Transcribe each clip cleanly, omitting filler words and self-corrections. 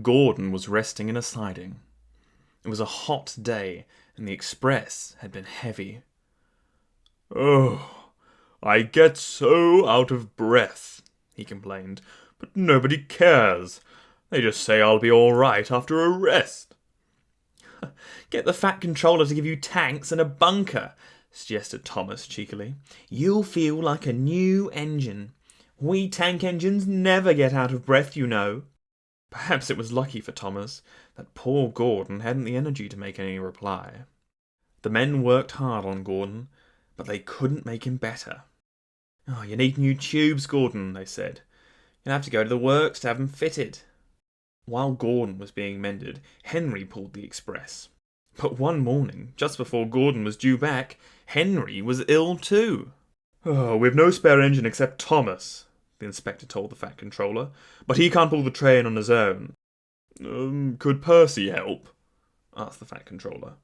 Gordon was resting in a siding. It was a hot day, and the express had been heavy. "Oh, I get so out of breath," he complained, "but nobody cares. They just say I'll be all right after a rest." "Get the Fat Controller to give you tanks and a bunker," suggested Thomas cheekily. "You'll feel like a new engine. We tank engines never get out of breath, you know." Perhaps it was lucky for Thomas that poor Gordon hadn't the energy to make any reply. The men worked hard on Gordon, but they couldn't make him better. "Oh, you need new tubes, Gordon," they said. "You'll have to go to the works to have them fitted." While Gordon was being mended, Henry pulled the express. But one morning, just before Gordon was due back, Henry was ill too. "Oh, we've no spare engine except Thomas," the inspector told the Fat Controller, "but he can't pull the train on his own." Could Percy help?" asked the Fat Controller.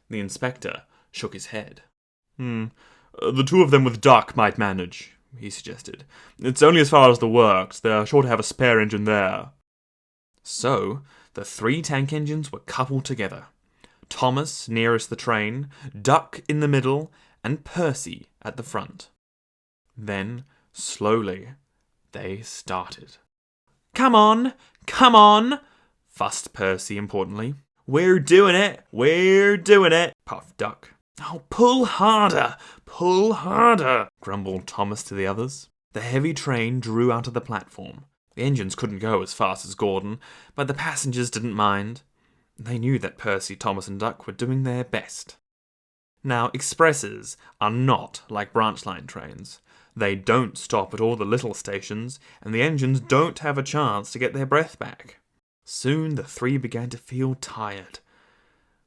The inspector shook his head. The two of them with Duck might manage," he suggested. "It's only as far as the works. They're sure to have a spare engine there." So, the 3 tank engines were coupled together. Thomas nearest the train, Duck in the middle, and Percy at the front. Then, slowly, they started. Come on, fussed Percy importantly. We're doing it, puffed Duck. "Oh, pull harder, grumbled Thomas to the others. The heavy train drew out of the platform. The engines couldn't go as fast as Gordon, but the passengers didn't mind. They knew that Percy, Thomas and Duck were doing their best. Now, expresses are not like branch line trains. They don't stop at all the little stations, and the engines don't have a chance to get their breath back. Soon the 3 began to feel tired.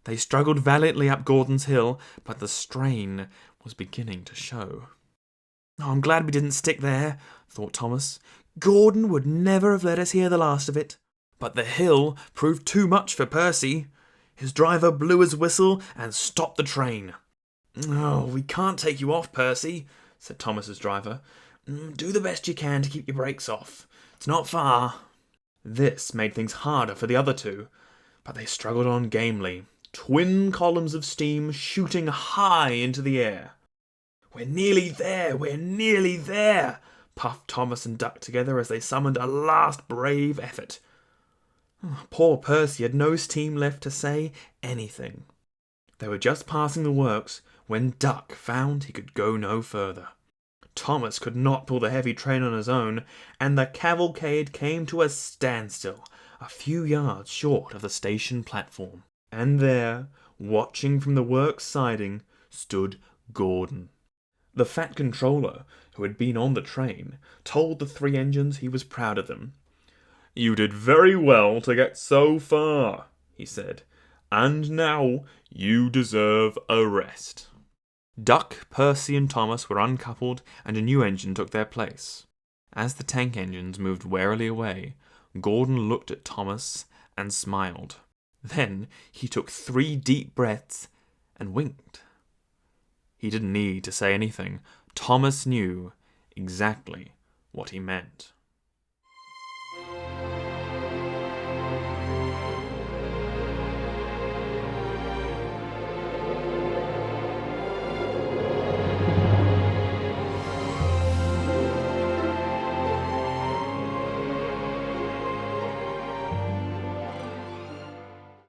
They struggled valiantly up Gordon's hill, but the strain was beginning to show. "Oh, I'm glad we didn't stick there," thought Thomas. "Gordon would never have let us hear the last of it." But the hill proved too much for Percy. His driver blew his whistle and stopped the train. "Oh, we can't take you off, Percy," said Thomas's driver. "Do the best you can to keep your brakes off. It's not far." This made things harder for the other 2, but they struggled on gamely, twin columns of steam shooting high into the air. We're nearly there, puffed Thomas and Duck together as they summoned a last brave effort. Poor Percy had no steam left to say anything. They were just passing the works when Duck found he could go no further. Thomas could not pull the heavy train on his own, and the cavalcade came to a standstill a few yards short of the station platform. And there, watching from the works siding, stood Gordon. The Fat Controller, who had been on the train, told the 3 engines he was proud of them. "You did very well to get so far," he said, "and now you deserve a rest." Duck, Percy and Thomas were uncoupled, and a new engine took their place. As the tank engines moved warily away, Gordon looked at Thomas and smiled. Then he took 3 deep breaths and winked. He didn't need to say anything. Thomas knew exactly what he meant.